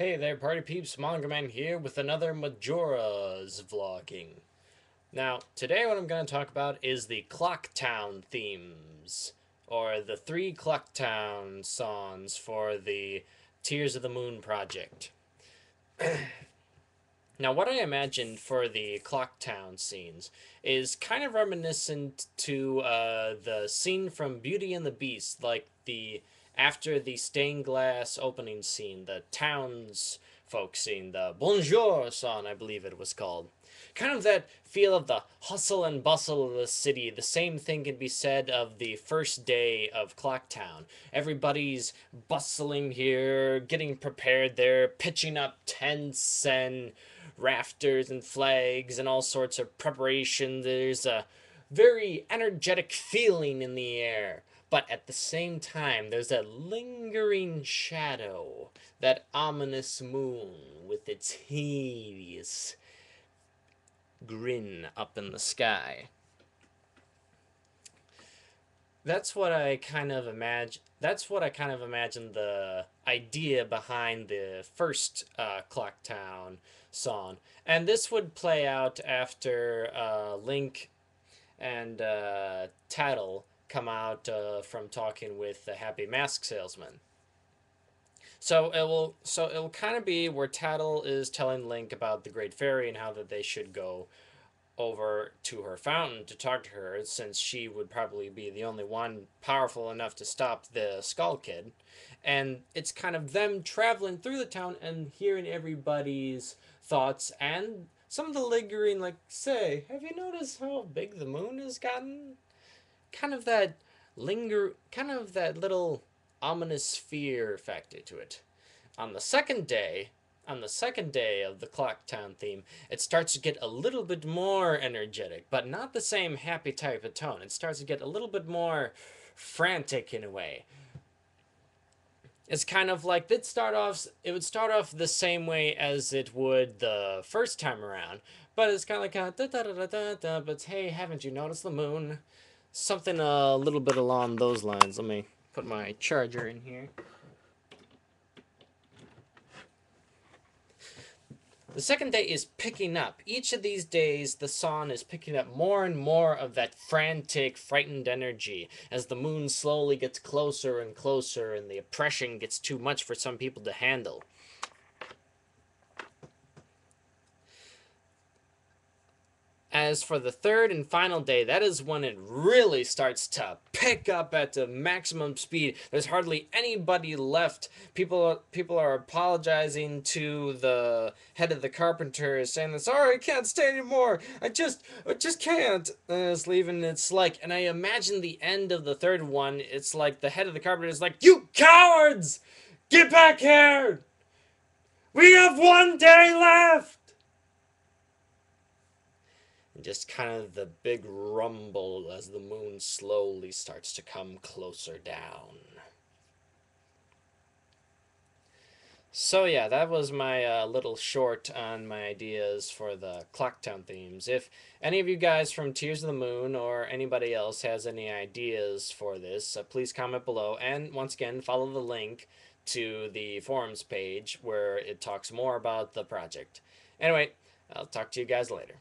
Hey there, party peeps, Manga Man here with another Majora's vlogging. Now, today what I'm going to talk about is the Clocktown themes, or the three Clocktown songs for the Tears of the Moon project. Now, what I imagined for the Clocktown scenes is kind of reminiscent to the scene from Beauty and the Beast, like the after the stained glass opening scene, the townsfolk scene, the Bonjour song, I believe it was called. Kind of that feel of the hustle and bustle of the city. The same thing can be said of the first day of Clocktown. Everybody's bustling here, getting prepared there, pitching up tents and rafters and flags and all sorts of preparation. There's a very energetic feeling in the air. But at the same time, there's that lingering shadow, that ominous moon with its hideous grin up in the sky. That's what I kind of imagine. That's what I kind of imagine the idea behind the first Clocktown song, and this would play out after Link and Tattle come out from talking with the Happy Mask Salesman. So it will kind of be where Tattle is telling Link about the Great Fairy and how that they should go over to her fountain to talk to her, since she would probably be the only one powerful enough to stop the Skull Kid. And it's kind of them traveling through the town and hearing everybody's thoughts and some of the lingering, like, say, have you noticed how big the moon has gotten? Kind of that kind of that little ominous fear factor to it. On the second day, on the second day of the Clocktown theme, it starts to get a little bit more energetic, but not the same happy type of tone. It starts to get a little bit more frantic in a way. It's kind of like it would start off the same way as it would the first time around, but it's kind of like da da da da da da. But hey, haven't you noticed the moon? Something a little bit along those lines. Let me put my charger in here. The second day is picking up. Each of these days, the song is picking up more and more of that frantic, frightened energy as the moon slowly gets closer and closer and the oppression gets too much for some people to handle. As for the third and final day, that is when it really starts to pick up at the maximum speed. There's hardly anybody left. People are apologizing to the head of the carpenters, saying, "Sorry, I can't stay anymore. I just can't." And it's leaving. It's like, and I imagine the end of the third one. It's like the head of the carpenter is like, "You cowards, get back here. We have 1 day left." And just kind of the big rumble as the moon slowly starts to come closer down. So yeah, that was my little short on my ideas for the Clocktown themes. If any of you guys from Tears of the Moon or anybody else has any ideas for this, please comment below. And once again, follow the link to the forums page where it talks more about the project. Anyway, I'll talk to you guys later.